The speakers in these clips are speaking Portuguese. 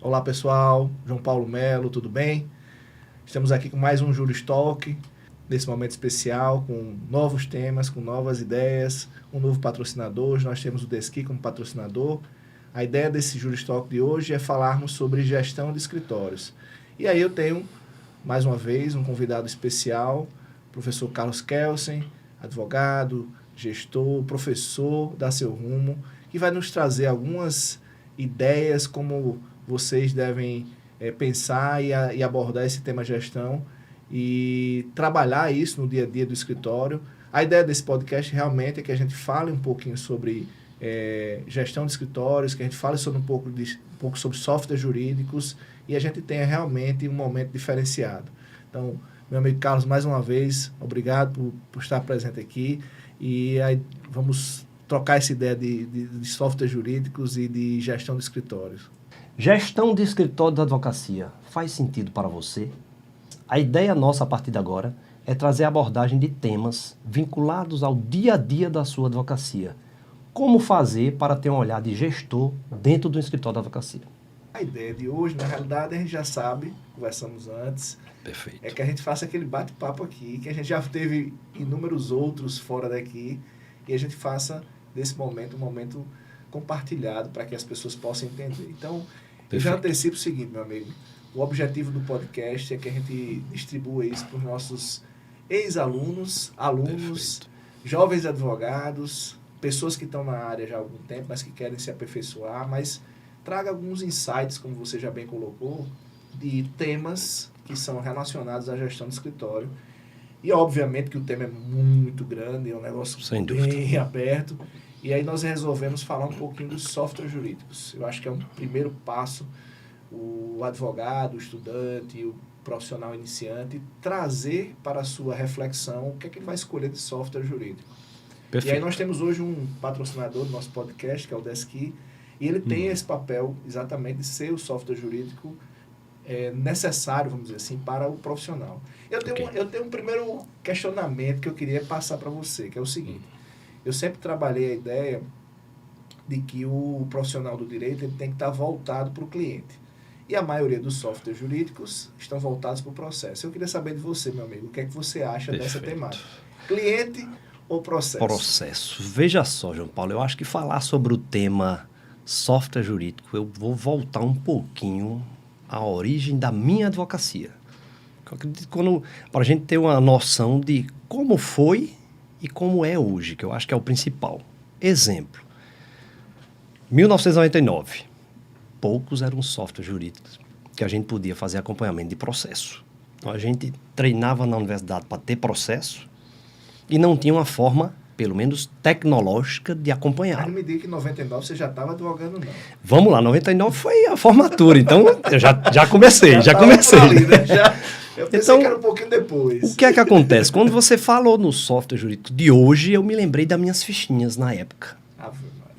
Olá pessoal, João Paulo Melo, tudo bem? Estamos aqui com mais um Juris Talk, nesse momento especial, com novos temas, com novas ideias, um novo patrocinador. Hoje nós temos o Desqui como patrocinador. A ideia desse Juris Talk de hoje é falarmos sobre gestão de escritórios. E aí eu tenho, mais uma vez, um convidado especial, o professor Carlos Kelsen, advogado, gestor, professor da Seu Rumo, que vai nos trazer algumas ideias como vocês devem pensar e abordar esse tema gestão e trabalhar isso no dia a dia do escritório. A ideia desse podcast realmente é que a gente fale um pouquinho sobre gestão de escritórios, que a gente fale sobre um pouco sobre softwares jurídicos e a gente tenha realmente um momento diferenciado. Então, meu amigo Carlos, mais uma vez, obrigado por estar presente aqui e aí vamos trocar essa ideia de softwares jurídicos e de gestão de escritórios. Gestão de escritório da advocacia faz sentido para você? A ideia nossa a partir de agora é trazer a abordagem de temas vinculados ao dia a dia da sua advocacia. Como fazer para ter um olhar de gestor dentro do escritório da advocacia? A ideia de hoje, na realidade, a gente já sabe, conversamos antes, Perfeito. é que a gente faça aquele bate-papo aqui, que a gente já teve inúmeros outros fora daqui, e a gente faça desse momento um momento compartilhado para que as pessoas possam entender. Então, eu já antecipo o seguinte, meu amigo, o objetivo do podcast é que a gente distribua isso para os nossos ex-alunos, alunos, jovens advogados, pessoas que estão na área já há algum tempo, mas que querem se aperfeiçoar, mas traga alguns insights, como você já bem colocou, de temas que são relacionados à gestão de escritório. E, obviamente, que o tema é muito grande, é um negócio bem aberto. E aí nós resolvemos falar um pouquinho dos softwares jurídicos. Eu acho que é um primeiro passo o advogado, o estudante, o profissional iniciante trazer para a sua reflexão o que é que ele vai escolher de software jurídico. Perfeito. E aí nós temos hoje um patrocinador do nosso podcast, que é o Desqui, e ele tem esse papel exatamente de ser o software jurídico necessário, vamos dizer assim, para o profissional. Eu tenho um primeiro questionamento que eu queria passar para você, que é o seguinte. Eu sempre trabalhei a ideia de que o profissional do direito ele tem que estar voltado para o cliente. E a maioria dos softwares jurídicos estão voltados para o processo. Eu queria saber de você, meu amigo, o que é que você acha dessa temática? Cliente ou processo? Processo. Veja só, João Paulo, eu acho que falar sobre o tema software jurídico, eu vou voltar um pouquinho à origem da minha advocacia. Eu acredito para a gente ter uma noção de como foi e como é hoje, que eu acho que é o principal. Exemplo, 1999, poucos eram softwares jurídicos que a gente podia fazer acompanhamento de processo. Então, a gente treinava na universidade para ter processo e não tinha uma forma, pelo menos tecnológica, de acompanhar. Mas não me diga que em 99 você já estava advogando, não. Vamos lá, 99 foi a formatura, então eu já comecei. Ali, né? Eu pensei que era um pouquinho depois. O que é que acontece? Quando você falou no software jurídico de hoje, eu me lembrei das minhas fichinhas na época.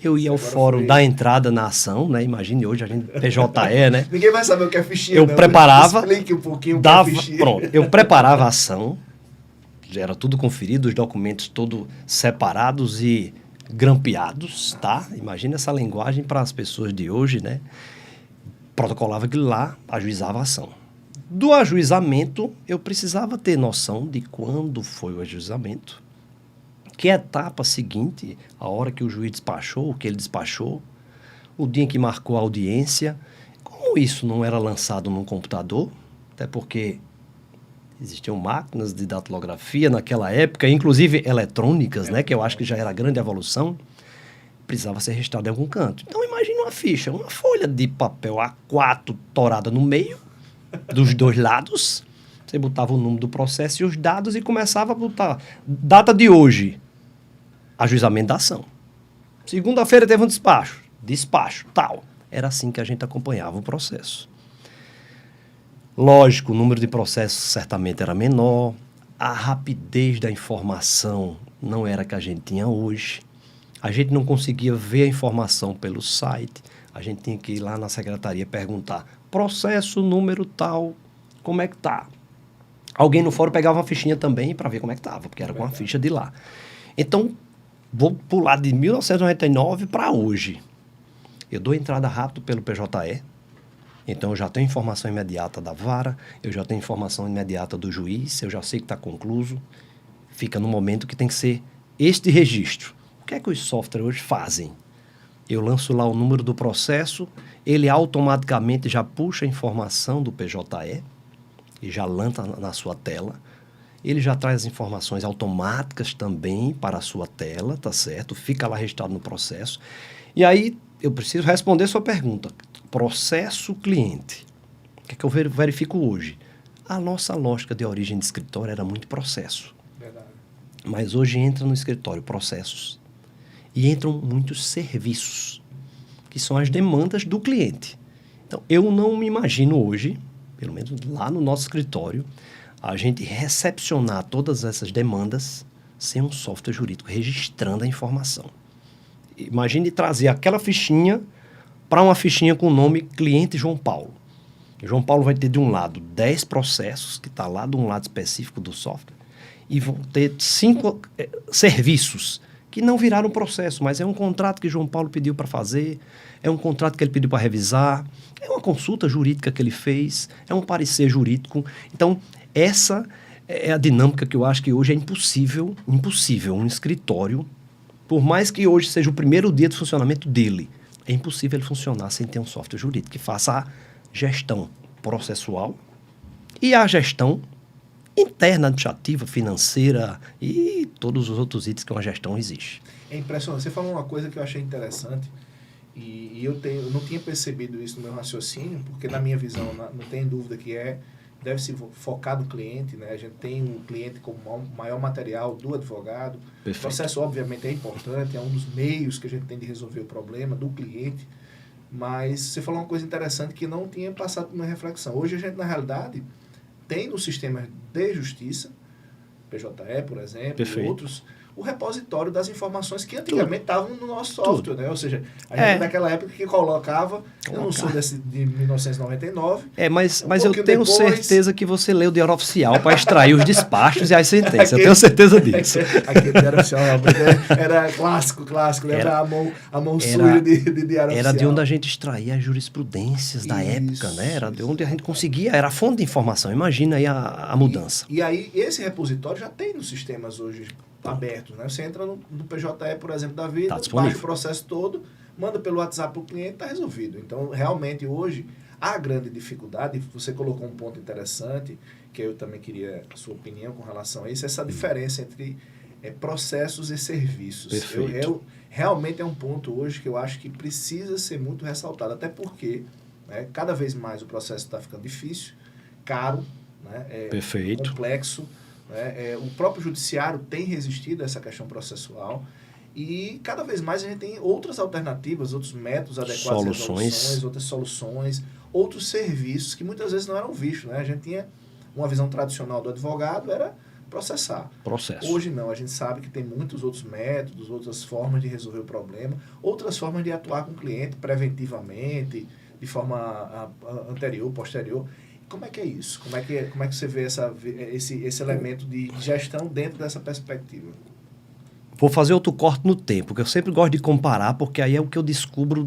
Eu ia ao fórum da entrada na ação, né? Imagine hoje a gente PJE, né? Ninguém vai saber o que é fichinha, eu preparava, explique um pouquinho o que é fichinha. Pronto, eu preparava a ação, já era tudo conferido, os documentos todos separados e grampeados, tá? Imagina essa linguagem para as pessoas de hoje, né? Protocolava aquilo lá, ajuizava a ação. Do ajuizamento, eu precisava ter noção de quando foi o ajuizamento, que etapa seguinte, a hora que o juiz despachou, o que ele despachou, o dia em que marcou a audiência. Como isso não era lançado num computador, até porque existiam máquinas de datilografia naquela época, inclusive eletrônicas, né, que eu acho que já era a grande evolução, precisava ser registrado em algum canto. Então, imagine uma ficha, uma folha de papel A4 torada no meio, dos dois lados. Você botava o número do processo e os dados e começava a botar data de hoje, ajuizamento da ação. Segunda-feira teve um despacho, tal. Era assim que a gente acompanhava o processo. Lógico, o número de processos certamente era menor, a rapidez da informação não era a que a gente tinha hoje, a gente não conseguia ver a informação pelo site, a gente tinha que ir lá na secretaria perguntar, processo número tal, como é que tá? Alguém no fórum pegava uma fichinha também para ver como é que estava, porque era com a ficha de lá. Então, vou pular de 1999 para hoje. Eu dou entrada rápido pelo PJE, Então, eu já tenho informação imediata da vara, eu já tenho informação imediata do juiz, eu já sei que está concluso. Fica no momento que tem que ser este registro. O que é que os softwares hoje fazem? Eu lanço lá o número do processo, ele automaticamente já puxa a informação do PJE e já lança na sua tela. Ele já traz as informações automáticas também para a sua tela, tá certo? Fica lá registrado no processo. E aí, eu preciso responder sua pergunta. Processo cliente. O que é que eu verifico hoje? A nossa lógica de origem de escritório era muito processo. Verdade. Mas hoje entra no escritório processos e entram muitos serviços, que são as demandas do cliente. Então, eu não me imagino hoje, pelo menos lá no nosso escritório, a gente recepcionar todas essas demandas sem um software jurídico registrando a informação. Imagine trazer aquela fichinha para uma fichinha com o nome cliente João Paulo. João Paulo vai ter de um lado 10 processos, que está lá de um lado específico do software, e vão ter 5 serviços que não viraram processo, mas é um contrato que João Paulo pediu para fazer, é um contrato que ele pediu para revisar, é uma consulta jurídica que ele fez, é um parecer jurídico. Então, essa é a dinâmica que eu acho que hoje é impossível um escritório, por mais que hoje seja o primeiro dia de funcionamento dele, é impossível ele funcionar sem ter um software jurídico que faça a gestão processual e a gestão interna, administrativa, financeira e todos os outros itens que uma gestão exige. É impressionante. Você falou uma coisa que eu achei interessante e eu não tinha percebido isso no meu raciocínio, porque na minha visão não tem dúvida que deve se focar no cliente, né? A gente tem o cliente como maior material do advogado. Perfeito. O processo, obviamente, é importante, é um dos meios que a gente tem de resolver o problema do cliente, mas você falou uma coisa interessante que não tinha passado por uma reflexão. Hoje a gente, na realidade, tem no sistema de justiça, PJE, por exemplo, Perfeito. e outros, o repositório das informações que antigamente estavam no nosso software, né? Ou seja, a gente naquela época que colocava, eu não sou de 1999. Mas eu tenho certeza que você leu o Diário Oficial para extrair os despachos e as sentenças. Eu tenho certeza disso. Aquele Diário Oficial era clássico, né? A mão suja de Diário Oficial. Era de onde a gente extraía as jurisprudências da época, né? Era de onde a gente conseguia, era a fonte de informação. Imagina aí a mudança. E aí, esse repositório já tem nos sistemas hoje abertos, né? Você entra no PJE, por exemplo, da vida, baixa o processo todo, manda pelo WhatsApp para o cliente, está resolvido. Então, realmente, hoje, a grande dificuldade, você colocou um ponto interessante, que eu também queria a sua opinião com relação a isso, essa diferença entre processos e serviços. Realmente é um ponto hoje que eu acho que precisa ser muito ressaltado, até porque, né, cada vez mais o processo está ficando difícil, caro, né, complexo. O próprio judiciário tem resistido a essa questão processual e cada vez mais a gente tem outras alternativas, outros métodos adequados, resoluções, outras soluções, outros serviços que muitas vezes não eram vistos, né? A gente tinha uma visão tradicional do advogado, era processar. Hoje não, a gente sabe que tem muitos outros métodos, outras formas de resolver o problema, outras formas de atuar com o cliente preventivamente, de forma anterior, posterior. Como é que é isso? Como é que você vê esse elemento de gestão dentro dessa perspectiva? Vou fazer outro corte no tempo, porque eu sempre gosto de comparar, porque aí é o que eu descubro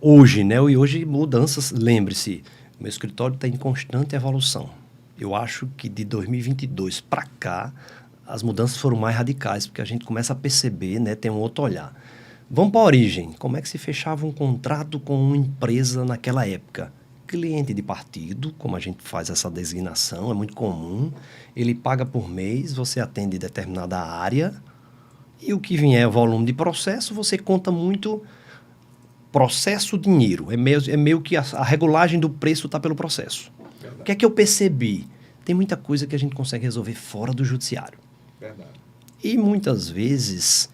hoje, né? E hoje mudanças, lembre-se, meu escritório está em constante evolução. Eu acho que de 2022 para cá, as mudanças foram mais radicais, porque a gente começa a perceber, né? Tem um outro olhar. Vamos para a origem. Como é que se fechava um contrato com uma empresa naquela época? Cliente de partido, como a gente faz essa designação, é muito comum. Ele paga por mês, você atende determinada área e o que vier volume de processo, você conta muito processo dinheiro. É meio que a regulagem do preço está pelo processo. Verdade. O que é que eu percebi? Tem muita coisa que a gente consegue resolver fora do judiciário. Verdade. E muitas vezes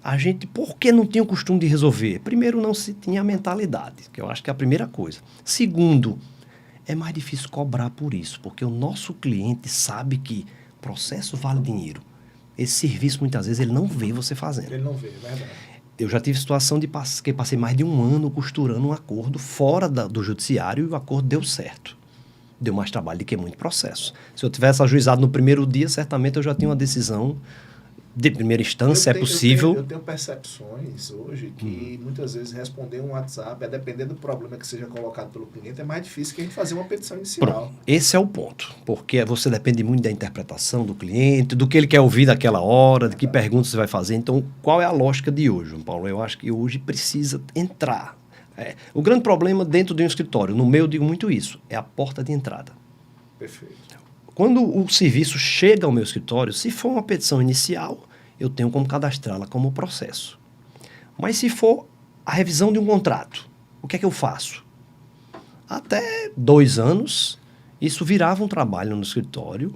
a gente, por que não tinha o costume de resolver? Primeiro, não se tinha a mentalidade, que eu acho que é a primeira coisa. Segundo, é mais difícil cobrar por isso, porque o nosso cliente sabe que processo vale dinheiro. Esse serviço, muitas vezes, ele não vê você fazendo. Ele não vê, é verdade. Eu já tive situação que passei mais de um ano costurando um acordo fora do judiciário e o acordo deu certo. Deu mais trabalho do que muito processo. Se eu tivesse ajuizado no primeiro dia, certamente eu já tinha uma decisão de primeira instância, é possível. Eu tenho percepções hoje que muitas vezes responder um WhatsApp, a depender do problema que seja colocado pelo cliente, é mais difícil que a gente fazer uma petição inicial. Pronto. Esse é o ponto, porque você depende muito da interpretação do cliente, do que ele quer ouvir daquela hora, de que perguntas você vai fazer. Então, qual é a lógica de hoje, João Paulo? Eu acho que hoje precisa entrar. O grande problema dentro de um escritório, no meu eu digo muito isso, é a porta de entrada. Perfeito. Quando o serviço chega ao meu escritório, se for uma petição inicial, eu tenho como cadastrá-la como processo. Mas se for a revisão de um contrato, o que é que eu faço? Até 2 anos, isso virava um trabalho no escritório,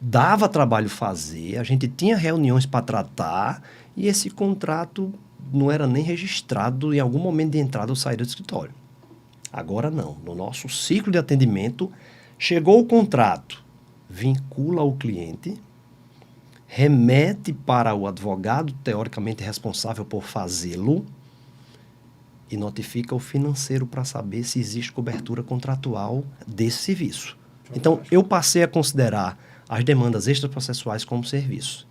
dava trabalho fazer, a gente tinha reuniões para tratar e esse contrato não era nem registrado em algum momento de entrada ou saída do escritório. Agora não. No nosso ciclo de atendimento, chegou o contrato, vincula o cliente, remete para o advogado teoricamente responsável por fazê-lo e notifica o financeiro para saber se existe cobertura contratual desse serviço. Então, eu passei a considerar as demandas extraprocessuais como serviço.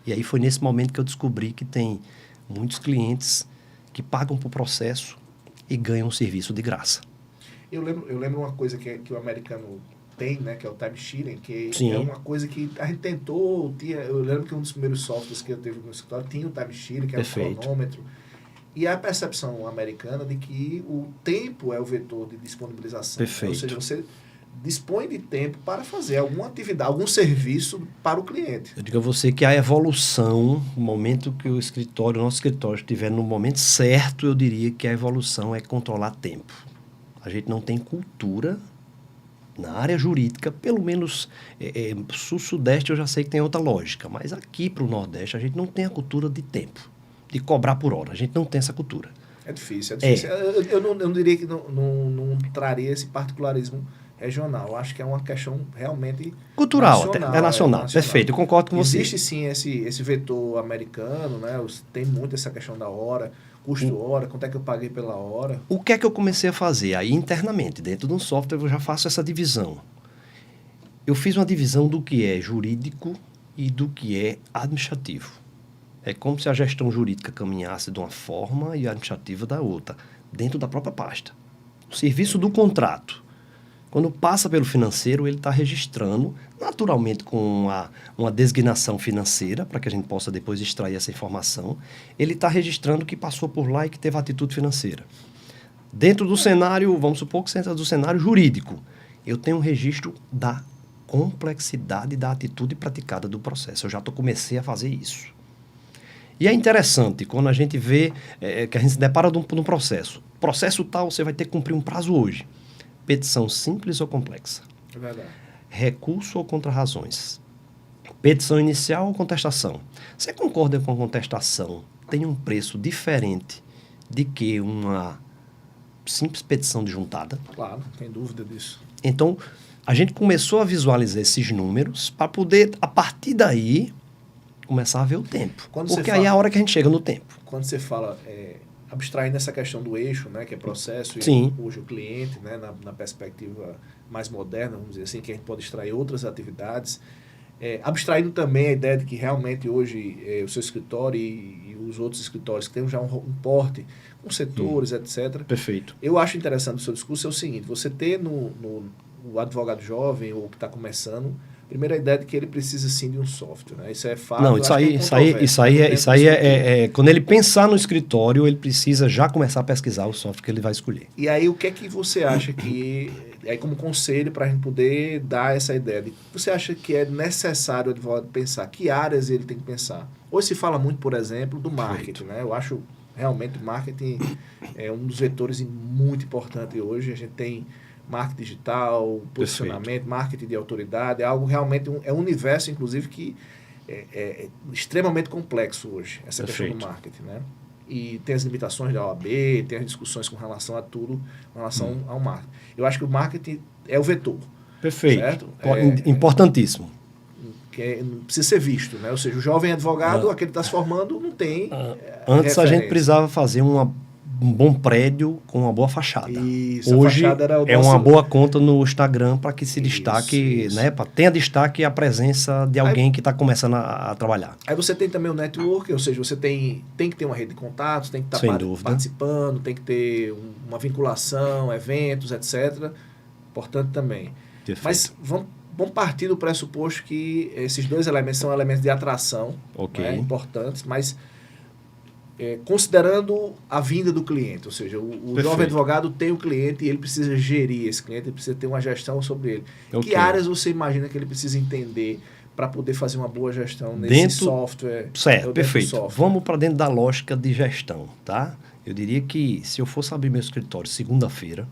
E aí foi nesse momento que eu descobri que tem muitos clientes que pagam por processo e ganham um serviço de graça. Eu lembro uma coisa que o americano tem, né, que é o time sharing, que Sim. é uma coisa que a gente tentou, eu lembro que um dos primeiros softwares que eu teve no escritório tinha o time sharing, que era um cronômetro, e a percepção americana de que o tempo é o vetor de disponibilização. Perfeito. Ou seja, você dispõe de tempo para fazer alguma atividade, algum serviço para o cliente. Eu digo a você que a evolução, o momento que o nosso escritório estiver no momento certo, eu diria que a evolução é controlar tempo. A gente não tem cultura na área jurídica, pelo menos sul-sudeste eu já sei que tem outra lógica, mas aqui para o Nordeste a gente não tem a cultura de tempo, de cobrar por hora. A gente não tem essa cultura. É difícil. Eu não diria que não traria esse particularismo regional. Eu acho que é uma questão realmente cultural, nacional, é nacional. Perfeito, eu concordo com você. Existe sim esse vetor americano, né? Tem muito essa questão da hora, custo hora, quanto é que eu paguei pela hora. O que é que eu comecei a fazer? Aí internamente, dentro de um software, eu já faço essa divisão. Eu fiz uma divisão do que é jurídico e do que é administrativo. É como se a gestão jurídica caminhasse de uma forma e a administrativa da outra, dentro da própria pasta. O serviço do contrato. Quando passa pelo financeiro, ele está registrando, naturalmente com uma designação financeira, para que a gente possa depois extrair essa informação. Ele está registrando que passou por lá e que teve atitude financeira. Dentro do cenário, vamos supor que seja do cenário jurídico, eu tenho um registro da complexidade da atitude praticada do processo. Eu já comecei a fazer isso. E é interessante, quando a gente vê que a gente se depara num processo. Processo tal, você vai ter que cumprir um prazo hoje. Petição simples ou complexa? É verdade. Recurso ou contrarrazões? Petição inicial ou contestação? Você concorda com a contestação tem um preço diferente de que uma simples petição de juntada? Claro, não tem dúvida disso. Então, a gente começou a visualizar esses números para poder, a partir daí, começar a ver o tempo. Porque aí é a hora que a gente chega no tempo. Quando você fala... abstraindo essa questão do eixo, né, que é processo Sim. E hoje o cliente, né, na perspectiva mais moderna, vamos dizer assim, que a gente pode extrair outras atividades, abstraindo também a ideia de que realmente hoje o seu escritório e os outros escritórios que têm já um porte com setores, etc. Perfeito. Eu acho interessante o seu discurso é o seguinte, você ter no advogado jovem ou que está começando, primeira ideia de que ele precisa sim de um software, né? Isso é fato. Não, isso aí é quando ele pensar no escritório, ele precisa já começar a pesquisar o software que ele vai escolher. E aí, o que é que você acha que, aí como conselho para a gente poder dar essa ideia, você acha que é necessário o advogado pensar? Que áreas ele tem que pensar? Hoje se fala muito, por exemplo, do marketing, né? Eu acho realmente o marketing é um dos vetores muito importantes hoje. A gente tem marketing digital, posicionamento, perfeito, marketing de autoridade, é algo realmente, é um universo, inclusive, que é extremamente complexo hoje, essa perfeito, questão do marketing, né? E tem as limitações da OAB, tem as discussões com relação a tudo, com relação ao marketing. Eu acho que o marketing é o vetor. Perfeito. Certo? Importantíssimo. Que precisa ser visto, né? Ou seja, o jovem advogado, aquele que está se formando, não tem Antes a gente precisava fazer uma um bom prédio com uma boa fachada. Isso, a Hoje fachada era o é nosso- uma boa conta no Instagram para que se destaque, Isso. né? Tenha destaque a presença de alguém que está começando a trabalhar. Aí você tem também o network, ou seja, você tem que ter uma rede de contatos, tem que Sem estar dúvida. participando, tem que ter uma vinculação, eventos, etc. Importante também. Perfeito. Mas vamos partir do pressuposto que esses dois elementos são elementos de atração, Ok. né, importantes, mas considerando a vinda do cliente, ou seja, o Perfeito. jovem advogado tem o cliente e ele precisa gerir esse cliente, ele precisa ter uma gestão sobre ele. Ok. Que áreas você imagina que ele precisa entender para poder fazer uma boa gestão nesse Dentro- software? ou Certo, dentro do perfeito. software? Vamos para dentro da lógica de gestão, tá? Eu diria que se eu fosse abrir meu escritório segunda-feira,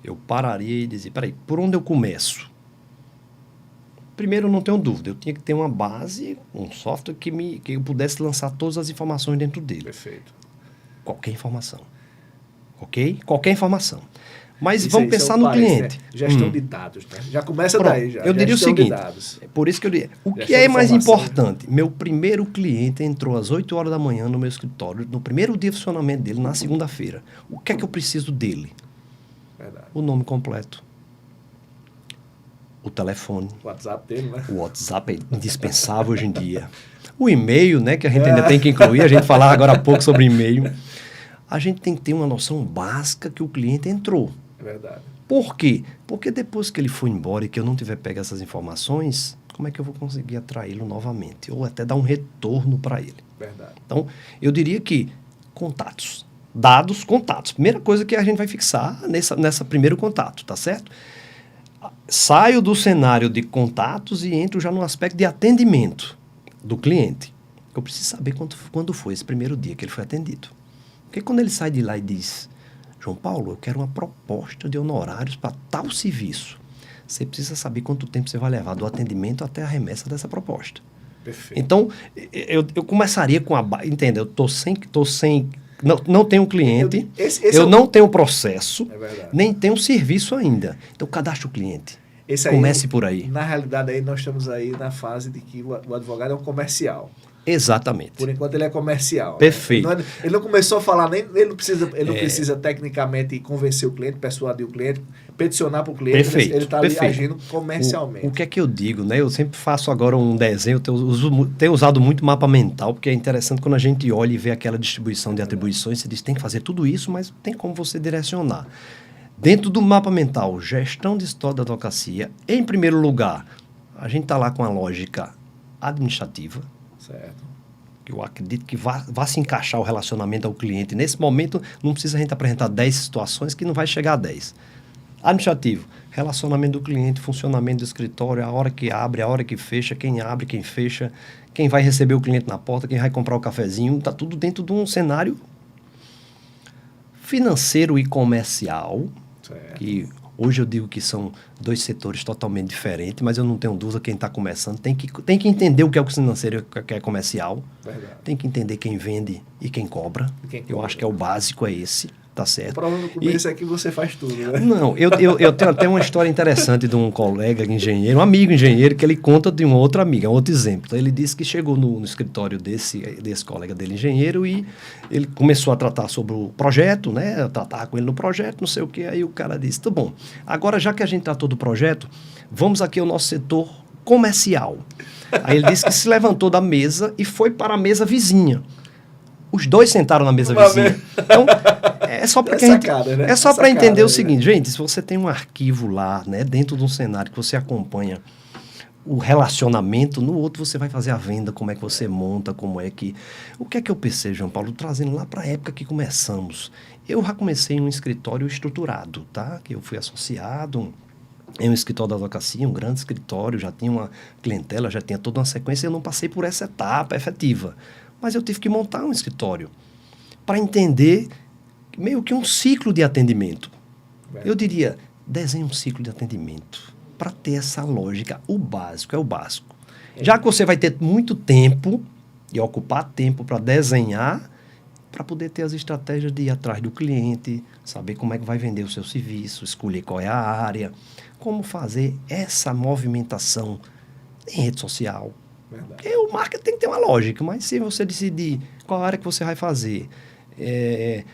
eu pararia e dizia, peraí, por onde eu começo? Primeiro, eu não tenho dúvida, eu tinha que ter uma base, um software que eu pudesse lançar todas as informações dentro dele. Perfeito. Qualquer informação. Ok? Qualquer informação. Mas Isso vamos aí, isso pensar é o no parênteses, cliente. né? Gestão de dados, né? Já começa Pronto, daí, já. eu diria o Gestão de seguinte, dados. é por isso que eu diria, o que Gestão é de mais informação. importante? Meu primeiro cliente entrou às 8 horas da manhã no meu escritório, no primeiro dia de funcionamento dele, na segunda-feira. O que é que eu preciso dele? Verdade. O nome completo, o telefone, O WhatsApp dele, né? o WhatsApp é indispensável hoje em dia. O e-mail, né, que a gente ainda tem que incluir, a gente falava agora há pouco sobre e-mail. A gente tem que ter uma noção básica que o cliente entrou. É verdade. Por quê? Porque depois que ele for embora e que eu não tiver pego essas informações, como é que eu vou conseguir atraí-lo novamente? Ou até dar um retorno para ele. Verdade. Então, eu diria que contatos. Dados, contatos. Primeira coisa que a gente vai fixar nessa primeiro contato, tá certo? Saio do cenário de contatos e entro já no aspecto de atendimento do cliente. Eu preciso saber quando foi esse primeiro dia que ele foi atendido. Porque quando ele sai de lá e diz, João Paulo, eu quero uma proposta de honorários para tal serviço, você precisa saber quanto tempo você vai levar do atendimento até a remessa dessa proposta. Perfeito. Então, eu começaria com entenda, eu estou sem não tenho cliente, Esse eu é o- não tenho processo, É verdade. nem tenho serviço ainda. Então, cadastre o cliente. Esse aí, Comece por aí. Na realidade, aí nós estamos aí na fase de que o advogado é um comercial. Exatamente. Por enquanto ele é comercial. Perfeito. Né? Ele não começou a falar, nem ele não precisa tecnicamente convencer o cliente, persuadir o cliente, peticionar para o cliente. Perfeito, Ele está ali perfeito. agindo comercialmente. O que é que eu digo, né? Eu sempre faço agora um desenho, tenho usado muito mapa mental, porque é interessante quando a gente olha e vê aquela distribuição de atribuições, você diz, tem que fazer tudo isso, mas tem como você direcionar. Dentro do mapa mental, gestão de história da advocacia, em primeiro lugar, a gente está lá com a lógica administrativa, Certo. que eu acredito que vá se encaixar o relacionamento ao cliente. Nesse momento, não precisa a gente apresentar 10 situações que não vai chegar a 10. Administrativo, relacionamento do cliente, funcionamento do escritório, a hora que abre, a hora que fecha, quem abre, quem fecha, quem vai receber o cliente na porta, quem vai comprar o cafezinho, está tudo dentro de um cenário financeiro e comercial, Certo. que hoje eu digo que são dois setores totalmente diferentes, mas eu não tenho dúvida, quem está começando tem que entender o que é o financeiro e o que é comercial, Verdade. tem que entender quem vende e quem cobra. E quem Eu cobra. acho que é o básico, é esse, tá O certo? problema no começo é que você faz tudo, né? Não, eu tenho até uma história interessante de um colega engenheiro, um amigo engenheiro, que ele conta de um outro amigo, é um outro exemplo. Então, ele disse que chegou no escritório desse colega dele, engenheiro, e ele começou a tratar sobre o projeto, né? Tratar com ele no projeto, não sei o quê. Aí o cara disse, tá bom, agora já que a gente tratou do projeto, vamos aqui ao nosso setor comercial. Aí ele disse que se levantou da mesa e foi para a mesa vizinha. Os dois sentaram na mesa Uma vizinha. vez. Então, é só para É sacada, né? é só É para sacada, entender o né? seguinte, gente, se você tem um arquivo lá, né, dentro de um cenário que você acompanha o relacionamento, no outro você vai fazer a venda, como é que você monta, como é que... O que é que eu pensei, João Paulo? Trazendo lá para a época que começamos. Eu já comecei em um escritório estruturado, tá? Que eu fui associado em um escritório da advocacia, um grande escritório, já tinha uma clientela, já tinha toda uma sequência, eu não passei por essa etapa efetiva. Mas eu tive que montar um escritório para entender meio que um ciclo de atendimento. Eu diria, desenhe um ciclo de atendimento para ter essa lógica. O básico é o básico. Já que você vai ter muito tempo e ocupar tempo para desenhar, para poder ter as estratégias de ir atrás do cliente, saber como é que vai vender o seu serviço, escolher qual é a área, como fazer essa movimentação em rede social. Verdade. Porque o marketing tem que ter uma lógica, mas se você decidir qual área que você vai fazer,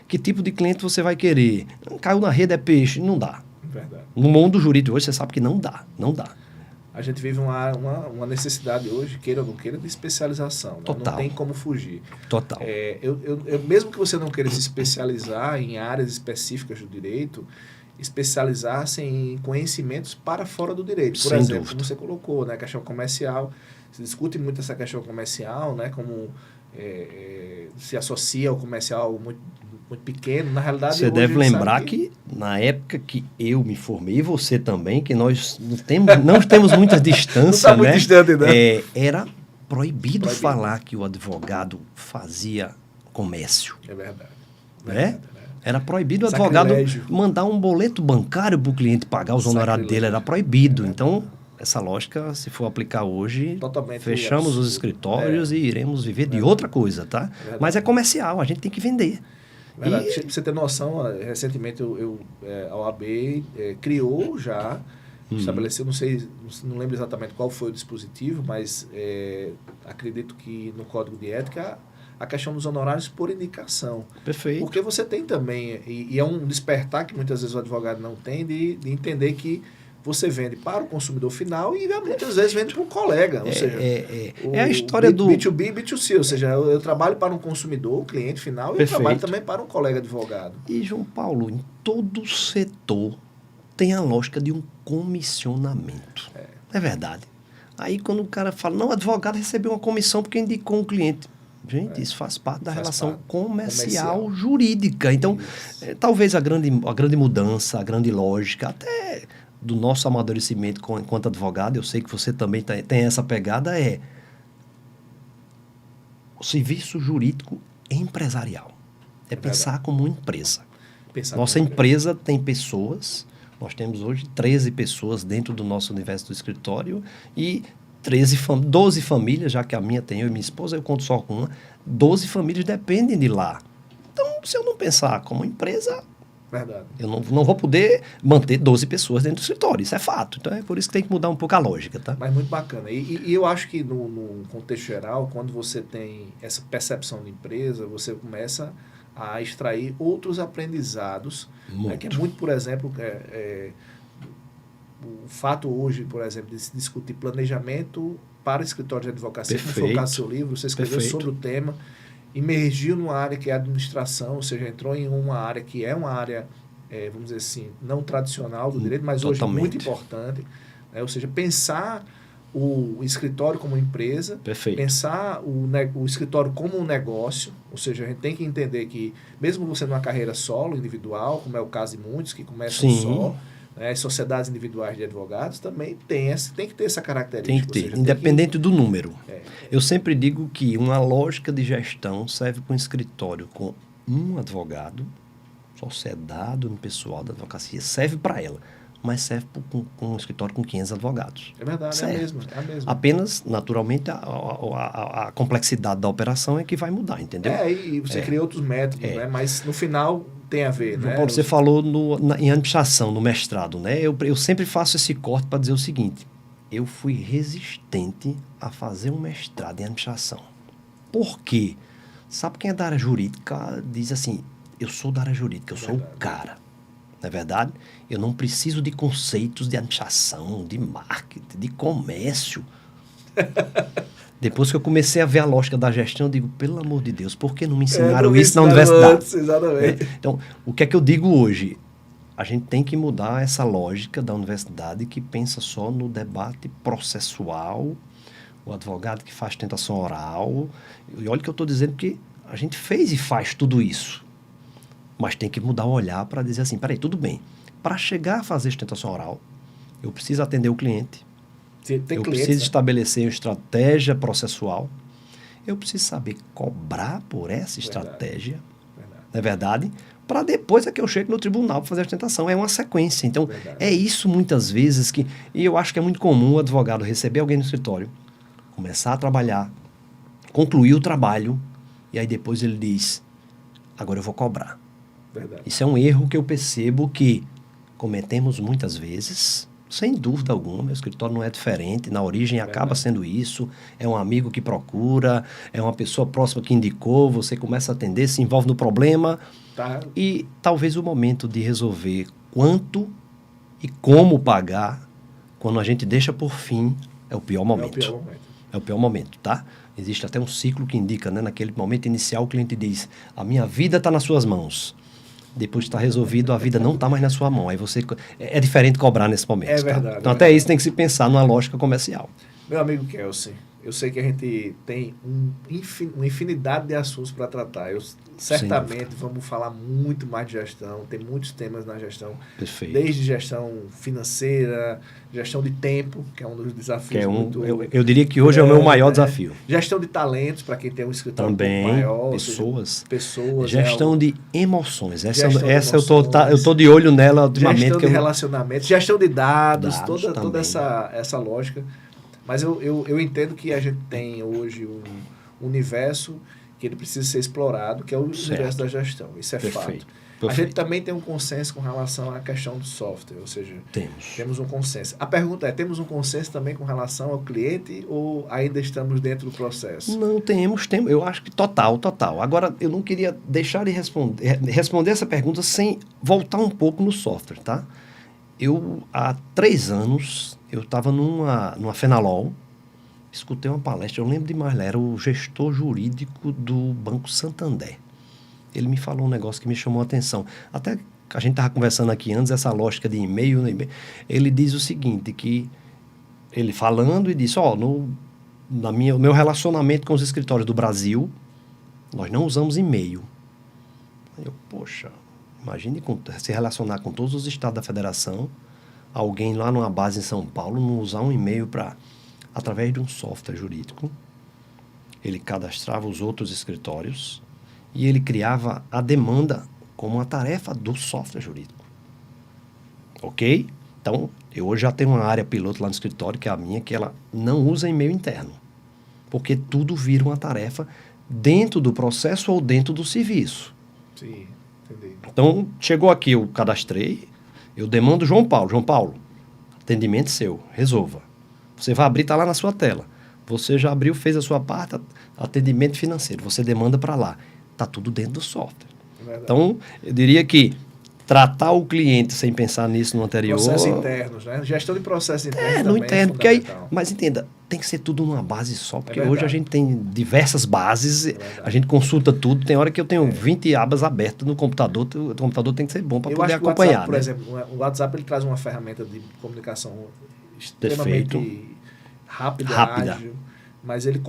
Que tipo de cliente você vai querer? Caiu na rede, é peixe. Não dá. Verdade. No mundo jurídico hoje, você sabe que não dá. Não dá. A gente vive uma necessidade hoje, queira ou não queira, de especialização. Né? Total. Não tem como fugir. Total. Mesmo que você não queira se especializar em áreas específicas do direito, especializar-se em conhecimentos para fora do direito. Por Sem exemplo, dúvida. como você colocou, né, a questão comercial, se discute muito essa questão comercial, né, como se associa ao comercial muito, muito pequeno. Na realidade, você hoje deve a gente lembrar sabe que na época que eu me formei, e você também, que nós não temos muita distância, Não tá muito distante, né? Era proibido falar que o advogado fazia comércio. É verdade. Né? Verdade, né? Era proibido o advogado Sacrilégio. mandar um boleto bancário para o cliente pagar os honorários Sacrilégio. dele, era proibido. Então, essa lógica, se for aplicar hoje, Totalmente fechamos absurdo. os escritórios e iremos viver de outra coisa, tá? Verdade. Mas é comercial, a gente tem que vender. Verdade. E- Pra você ter noção, recentemente a OAB criou já, estabeleceu, não lembro exatamente qual foi o dispositivo, mas acredito que no Código de Ética a questão dos honorários por indicação. Perfeito. Porque você tem também, e é um despertar que muitas vezes o advogado não tem, de entender que você vende para o consumidor final e muitas vezes vende para um colega. Ou seja, É a história do... B2B e B2C, ou seja, eu trabalho para um consumidor, o cliente final, e eu Perfeito. trabalho também para um colega advogado. E, João Paulo, em todo setor tem a lógica de um comissionamento. É verdade. Aí quando o cara fala, não, o advogado recebeu uma comissão porque indicou um cliente. Gente, isso faz parte da relação parte. comercial jurídica. Então, talvez a grande mudança, a grande lógica, até do nosso amadurecimento enquanto advogado, eu sei que você também tem essa pegada, o serviço jurídico empresarial. É pensar como uma empresa. Nossa empresa tem pessoas, nós temos hoje 13 pessoas dentro do nosso universo do escritório e 12 famílias, já que a minha tem eu e minha esposa, eu conto só com uma, 12 famílias dependem de lá. Então, se eu não pensar como empresa, Verdade. eu não vou poder manter 12 pessoas dentro do escritório, isso é fato. Então, é por isso que tem que mudar um pouco a lógica, tá? Mas muito bacana. E eu acho que no contexto geral, quando você tem essa percepção de empresa, você começa a extrair outros aprendizados, né, que é muito, por exemplo, o fato hoje, por exemplo, de se discutir planejamento para escritório de advocacia, como foi o caso do seu livro, você escreveu sobre o tema, emergiu numa área que é a administração, ou seja, entrou em uma área que é uma área, vamos dizer assim, não tradicional do direito, mas hoje muito importante, né? Ou seja, pensar o escritório como empresa, pensar o escritório como um negócio, ou seja, a gente tem que entender que, mesmo você numa carreira solo, individual, como é o caso de muitos que começam só, né, as sociedades individuais de advogados também tem que ter essa característica. Tem que ter, independente do número. Eu sempre digo que uma lógica de gestão serve para um escritório com um advogado, sociedade pessoal da advocacia, serve para ela. Mas serve com um escritório com 500 advogados. É verdade, é a mesma. Apenas, naturalmente, a complexidade da operação é que vai mudar, entendeu? E você cria outros métodos, né? Mas no final tem a ver, João né? Paulo, você falou em administração, no mestrado, né? Eu sempre faço esse corte para dizer o seguinte, eu fui resistente a fazer um mestrado em administração. Por quê? Sabe quem é da área jurídica? Diz assim, eu sou da área jurídica, eu sou o cara. Não é verdade? Eu não preciso de conceitos de administração, de marketing, de comércio. Depois que eu comecei a ver a lógica da gestão, eu digo, pelo amor de Deus, por que não me ensinaram isso na universidade? Antes, exatamente. Então, o que é que eu digo hoje? A gente tem que mudar essa lógica da universidade que pensa só no debate processual, o advogado que faz tentação oral. E olha que eu estou dizendo que a gente fez e faz tudo isso. Mas tem que mudar o olhar para dizer assim, peraí, tudo bem. Para chegar a fazer sustentação oral, eu preciso atender o cliente. Eu preciso estabelecer uma estratégia processual. Eu preciso saber cobrar por essa estratégia. Não é verdade? Para depois é que eu chego no tribunal para fazer a sustentação. É uma sequência. Então, é isso muitas vezes que... E eu acho que é muito comum o advogado receber alguém no escritório, começar a trabalhar, concluir o trabalho, e aí depois ele diz, agora eu vou cobrar. Verdade. Isso é um erro que eu percebo que cometemos muitas vezes, Sem dúvida alguma, meu escritório não é diferente, na origem acaba sendo isso, é um amigo que procura, é uma pessoa próxima que indicou, você começa a atender, se envolve no problema Tá. e talvez o momento de resolver quanto e como pagar, quando a gente deixa por fim, é o pior momento. É o pior momento, tá? Existe até um ciclo que indica, né? Naquele momento inicial o cliente diz, a minha vida está nas suas mãos. Depois que está resolvido, a vida não está mais na sua mão. Aí você... É diferente cobrar nesse momento. É verdade. Tá? Então, até isso tem que se pensar numa lógica comercial. Meu amigo Kelsen, eu sei que a gente tem uma infinidade de assuntos para tratar. Certamente vamos falar muito mais de gestão. Tem muitos temas na gestão. Perfeito. Desde gestão financeira, gestão de tempo, que é um dos desafios. Eu diria que hoje é o meu maior desafio. Gestão de talentos, para quem tem um escritório também, um pouco maior. Pessoas. Gestão de emoções. Essa eu tô de olho nela ultimamente. Gestão de relacionamentos, gestão de dados toda essa lógica. Mas eu entendo que a gente tem hoje um universo que ele precisa ser explorado, que é o universo da gestão. Isso é fato. A gente também tem um consenso com relação à questão do software, ou seja, temos um consenso. A pergunta é, temos um consenso também com relação ao cliente ou ainda estamos dentro do processo? Não, temos, eu acho que total. Agora, eu não queria deixar de responder essa pergunta sem voltar um pouco no software, tá? Há 3 anos, eu estava numa Fenalol, escutei uma palestra, eu lembro demais, era o gestor jurídico do Banco Santander. Ele me falou um negócio que me chamou a atenção. Até a gente estava conversando aqui antes, essa lógica de e-mail. Ele diz o seguinte, que ele falando e disse, o meu relacionamento com os escritórios do Brasil, nós não usamos e-mail. Poxa, imagine se relacionar com todos os estados da federação, alguém lá numa base em São Paulo não usar um e-mail através de um software jurídico. Ele cadastrava os outros escritórios e ele criava a demanda como uma tarefa do software jurídico. Ok? Então, eu hoje já tenho uma área piloto lá no escritório, que é a minha, que ela não usa e-mail interno. Porque tudo vira uma tarefa dentro do processo ou dentro do serviço. Sim, entendi. Então, chegou aqui, eu cadastrei, eu demando João Paulo, atendimento seu, resolva. Você vai abrir, está lá na sua tela. Você já abriu, fez a sua parte, atendimento financeiro, você demanda para lá. Está tudo dentro do software. Verdade. Então, eu diria que tratar o cliente sem pensar nisso no anterior... Processos internos, né? Gestão de processos internos no interno, porque aí, fundamental. mas entenda, tem que ser tudo numa base só, porque hoje a gente tem diversas bases, a gente consulta tudo, tem hora que eu tenho 20 abas abertas no computador, o computador tem que ser bom para poder acompanhar. O WhatsApp, por exemplo, o WhatsApp ele traz uma ferramenta de comunicação extremamente rápida, ágil, mas ele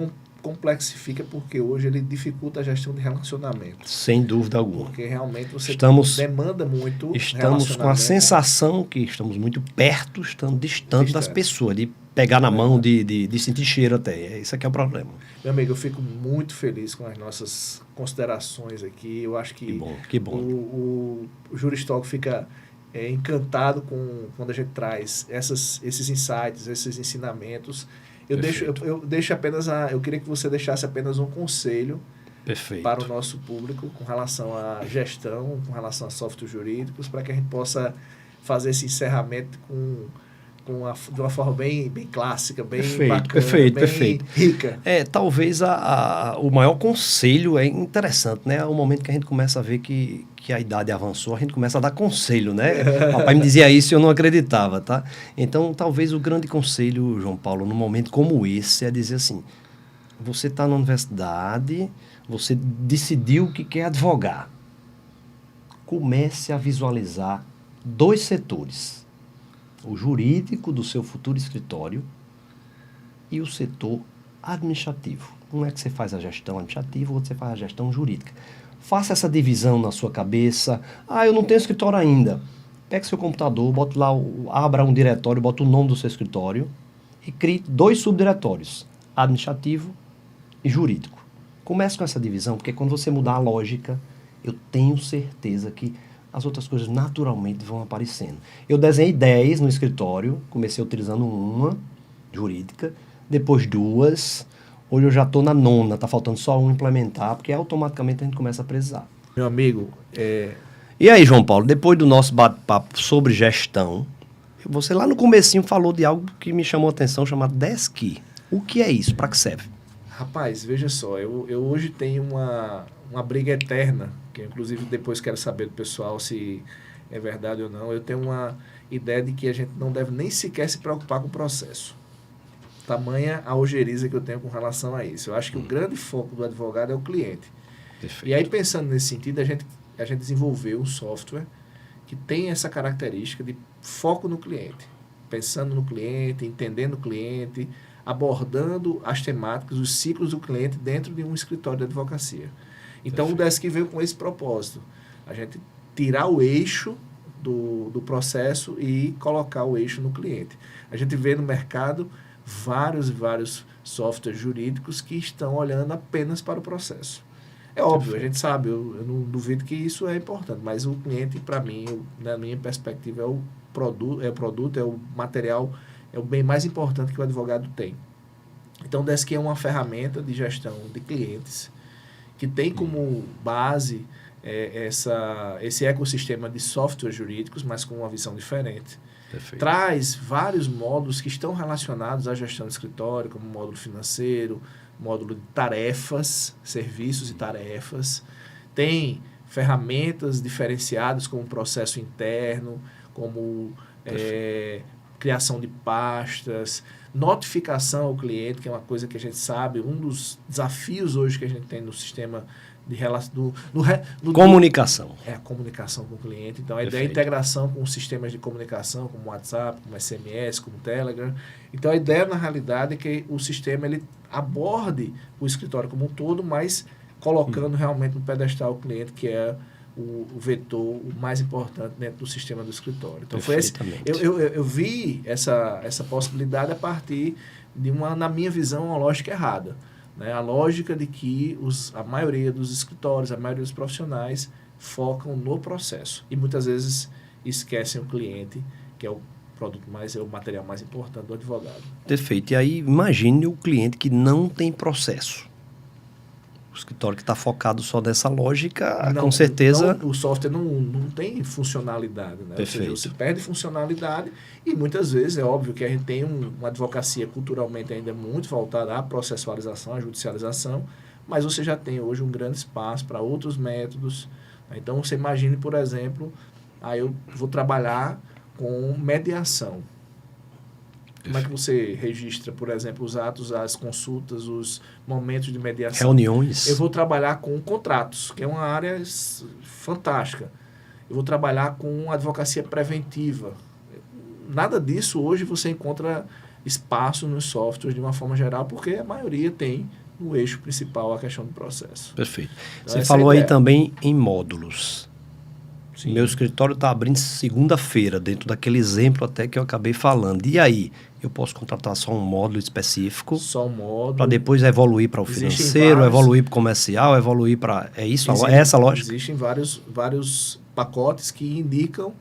complexifica porque hoje ele dificulta a gestão de relacionamento. Sem dúvida alguma. Porque realmente você demanda muito Estamos com a sensação que estamos muito perto, estamos distante das pessoas, de pegar na mão, de sentir cheiro até. Isso aqui é o problema. Meu amigo, eu fico muito feliz com as nossas considerações aqui. Eu acho que que bom. O Juristalk fica encantado quando a gente traz esses insights, esses ensinamentos. Eu deixo apenas eu queria que você deixasse apenas um conselho para o nosso público com relação à gestão, com relação a softwares jurídicos, para que a gente possa fazer esse encerramento de uma forma bem clássica, bem bacana, bem rica. Talvez o maior conselho é interessante, né? O momento que a gente começa a ver que a idade avançou, a gente começa a dar conselho, né? Papai me dizia isso e eu não acreditava, tá? Então, talvez o grande conselho, João Paulo, num momento como esse, é dizer assim, você está na universidade, você decidiu que quer advogar. Comece a visualizar 2 setores. O jurídico do seu futuro escritório e o setor administrativo. Um é que você faz a gestão administrativa, o outro você faz a gestão jurídica. Faça essa divisão na sua cabeça. Eu não tenho escritório ainda. Pegue seu computador, bote lá, abra um diretório, bota o nome do seu escritório e crie 2 subdiretórios, administrativo e jurídico. Comece com essa divisão, porque quando você mudar a lógica, eu tenho certeza que as outras coisas naturalmente vão aparecendo. Eu desenhei 10 no escritório, comecei utilizando uma jurídica, depois 2, hoje eu já estou na 9ª, está faltando só um implementar, porque automaticamente a gente começa a precisar. Meu amigo, E aí, João Paulo, depois do nosso bate-papo sobre gestão, Você lá no comecinho falou de algo que me chamou a atenção, chamado Desk. O que é isso? Para que serve? Rapaz, veja só, eu hoje tenho uma briga eterna, que eu, inclusive depois quero saber do pessoal se é verdade ou não. Eu tenho uma ideia de que a gente não deve nem sequer se preocupar com o processo. Tamanha a ojeriza que eu tenho com relação a isso. Eu acho que o grande foco do advogado é o cliente. Perfeito. E aí, pensando nesse sentido, a gente desenvolveu um software que tem essa característica de foco no cliente. Pensando no cliente, entendendo o cliente, abordando as temáticas, os ciclos do cliente dentro de um escritório de advocacia. Então, perfeito, o Desk veio com esse propósito. A gente tirar o eixo do processo e colocar o eixo no cliente. A gente vê no mercado vários softwares jurídicos que estão olhando apenas para o processo. É óbvio, a gente sabe, eu não duvido que isso é importante, mas o cliente, para mim, na minha perspectiva, é o produto, é o material, é o bem mais importante que o advogado tem. Então, o Desk é uma ferramenta de gestão de clientes que tem como base esse ecossistema de softwares jurídicos, mas com uma visão diferente. Perfeito. Traz vários módulos que estão relacionados à gestão do escritório, como módulo financeiro, módulo de tarefas, serviços e tarefas. Tem ferramentas diferenciadas como processo interno, como criação de pastas, notificação ao cliente, que é uma coisa que a gente sabe, um dos desafios hoje que a gente tem no sistema de relação... Comunicação. A comunicação com o cliente. Então, a Perfeito. ideia é a integração com sistemas de comunicação, como WhatsApp, como SMS, como Telegram. Então, a ideia, na realidade, é que o sistema ele aborde o escritório como um todo, mas colocando realmente no pedestal o cliente, que é o vetor o mais importante dentro do sistema do escritório. Então, foi esse, eu vi essa possibilidade a partir de na minha visão, uma lógica errada. Né? A lógica de que a maioria dos escritórios, a maioria dos profissionais focam no processo e muitas vezes esquecem o cliente, que é o material mais importante do advogado. Perfeito. E aí, imagine o cliente que não tem processo. O escritório que está focado só nessa lógica, com certeza... o software não tem funcionalidade. Né? Perfeito. Ou seja, você perde funcionalidade e muitas vezes é óbvio que a gente tem uma advocacia culturalmente ainda muito voltada à processualização, à judicialização, mas você já tem hoje um grande espaço para outros métodos. Né? Então, você imagine, por exemplo, eu vou trabalhar com mediação. Como é que você registra, por exemplo, os atos, as consultas, os momentos de mediação? Reuniões. Eu vou trabalhar com contratos, que é uma área fantástica. Eu vou trabalhar com advocacia preventiva. Nada disso hoje você encontra espaço nos softwares de uma forma geral, porque a maioria tem no eixo principal a questão do processo. Perfeito. Então, você falou aí também em módulos. Sim. Meu escritório está abrindo segunda-feira, dentro daquele exemplo até que eu acabei falando. E aí, eu posso contratar só um módulo específico? Só um módulo. Para depois evoluir para o financeiro, evoluir para o comercial, evoluir para... É isso? É essa a lógica? Existem vários pacotes que indicam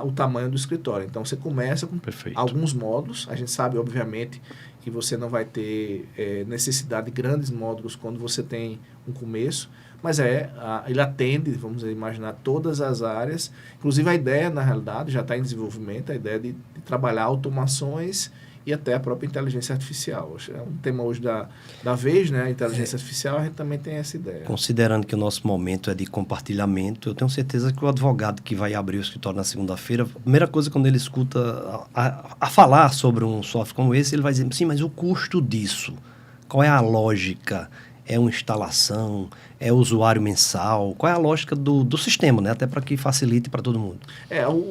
o tamanho do escritório. Então, você começa com alguns módulos. A gente sabe, obviamente, que você não vai ter necessidade de grandes módulos quando você tem um começo, mas ele atende, vamos imaginar, todas as áreas. Inclusive, a ideia, na realidade, já está em desenvolvimento, a ideia de trabalhar automações e até a própria inteligência artificial. É um tema hoje da vez, né? A inteligência artificial, a gente também tem essa ideia. Considerando que o nosso momento é de compartilhamento, eu tenho certeza que o advogado que vai abrir o escritório na segunda-feira, a primeira coisa quando ele escuta a falar sobre um software como esse, ele vai dizer, sim, mas o custo disso, qual é a lógica? É uma instalação? É usuário mensal? Qual é a lógica do sistema, né? Até para que facilite para todo mundo.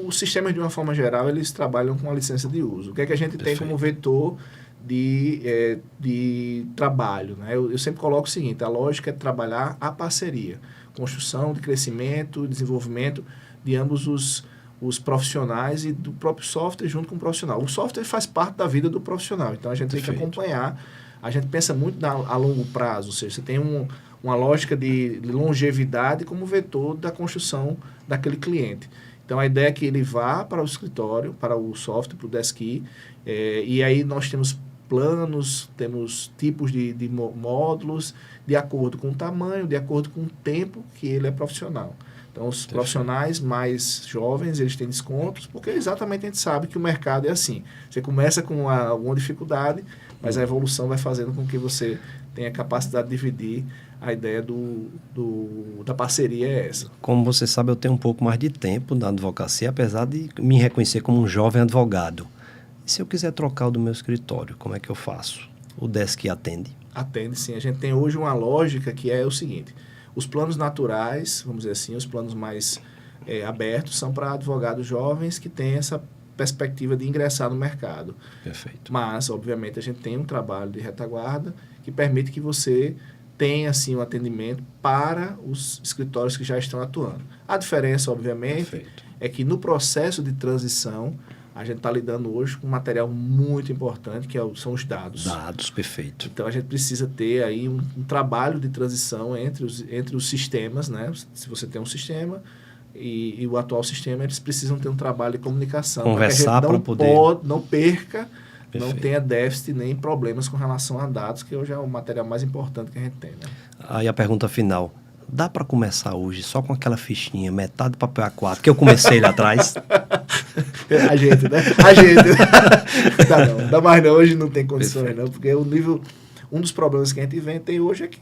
Os sistemas, de uma forma geral, eles trabalham com a licença de uso. O que é que a gente tem como vetor de trabalho? Né? Eu sempre coloco o seguinte, a lógica é trabalhar a parceria. Construção de crescimento, desenvolvimento de ambos os profissionais e do próprio software junto com o profissional. O software faz parte da vida do profissional, então a gente tem que acompanhar. A gente pensa muito a longo prazo, ou seja, você tem uma lógica de longevidade como vetor da construção daquele cliente. Então, a ideia é que ele vá para o escritório, para o software, para o Desk, e aí nós temos planos, temos tipos de módulos, de acordo com o tamanho, de acordo com o tempo que ele é profissional. Então, os profissionais mais jovens, eles têm descontos, porque exatamente a gente sabe que o mercado é assim. Você começa com alguma dificuldade, mas a evolução vai fazendo com que você tenha capacidade de dividir. A ideia da parceria é essa. Como você sabe, eu tenho um pouco mais de tempo na advocacia, apesar de me reconhecer como um jovem advogado. E se eu quiser trocar o do meu escritório, como é que eu faço? O Desk atende? Atende, sim. A gente tem hoje uma lógica que é o seguinte: os planos naturais, vamos dizer assim, os planos mais abertos, são para advogados jovens que têm essa perspectiva de ingressar no mercado. Perfeito. Mas, obviamente, a gente tem um trabalho de retaguarda que permite que você tenha, assim, um atendimento para os escritórios que já estão atuando. A diferença, obviamente, Perfeito. é que no processo de transição, a gente está lidando hoje com um material muito importante, que são os dados. Dados, perfeito. Então, a gente precisa ter aí um trabalho de transição entre os sistemas, né? Se você tem um sistema e o atual sistema, eles precisam ter um trabalho de comunicação. Conversar para poder... não perca, Perfeito. Não tenha déficit nem problemas com relação a dados, que hoje é o material mais importante que a gente tem, né? Aí a pergunta final. Dá para começar hoje só com aquela fichinha, metade do papel A4, que eu comecei lá atrás? A gente, né? A gente. Dá não, dá mais não, hoje não tem condições. Perfeito. Não, porque um dos problemas que a gente tem hoje é que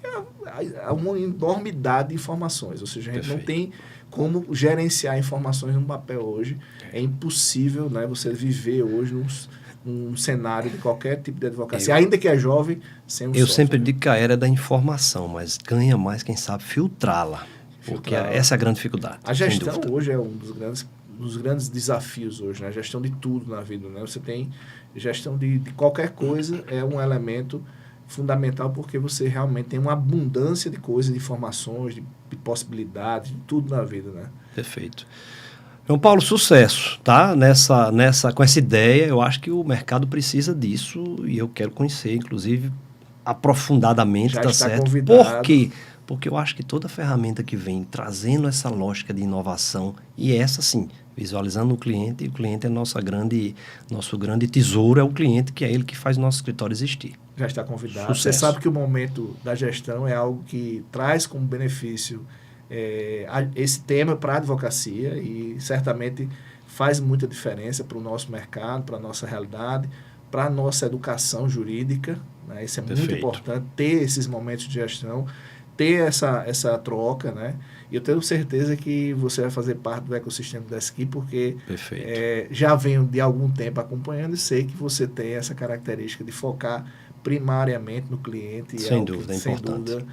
há uma enormidade de informações, ou seja, a gente Perfeito. Não tem como gerenciar informações no papel hoje. É impossível, né, você viver hoje num cenário de qualquer tipo de advocacia, ainda que é jovem, sem Eu sempre digo que a era é da informação, mas ganha mais quem sabe filtrá-la, porque essa é a grande dificuldade. A gestão hoje é um dos grandes desafios hoje, né? A gestão de tudo na vida, né? Você tem gestão de qualquer coisa, é um elemento fundamental, porque você realmente tem uma abundância de coisas, de informações, de possibilidades, de tudo na vida, né? Perfeito. João Paulo, sucesso, tá? Com essa ideia, eu acho que o mercado precisa disso e eu quero conhecer, inclusive, aprofundadamente, já tá está certo? Convidado. Por quê? Porque eu acho que toda ferramenta que vem trazendo essa lógica de inovação, e essa sim, visualizando o cliente, e o cliente é nosso grande tesouro, é o cliente, que é ele que faz o nosso escritório existir. Já está convidado. Sucesso. Você sabe que o momento da gestão é algo que traz como benefício esse tema para a advocacia e certamente faz muita diferença para o nosso mercado, para a nossa realidade, para a nossa educação jurídica, né? Isso é Perfeito. Muito importante, ter esses momentos de gestão, ter essa troca, né? E eu tenho certeza que você vai fazer parte do ecossistema da Desk, porque já venho de algum tempo acompanhando e sei que você tem essa característica de focar primariamente no cliente. Sem dúvida, é sem importante. Dúvida,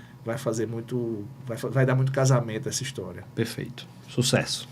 vai dar muito casamento essa história. Perfeito. Sucesso.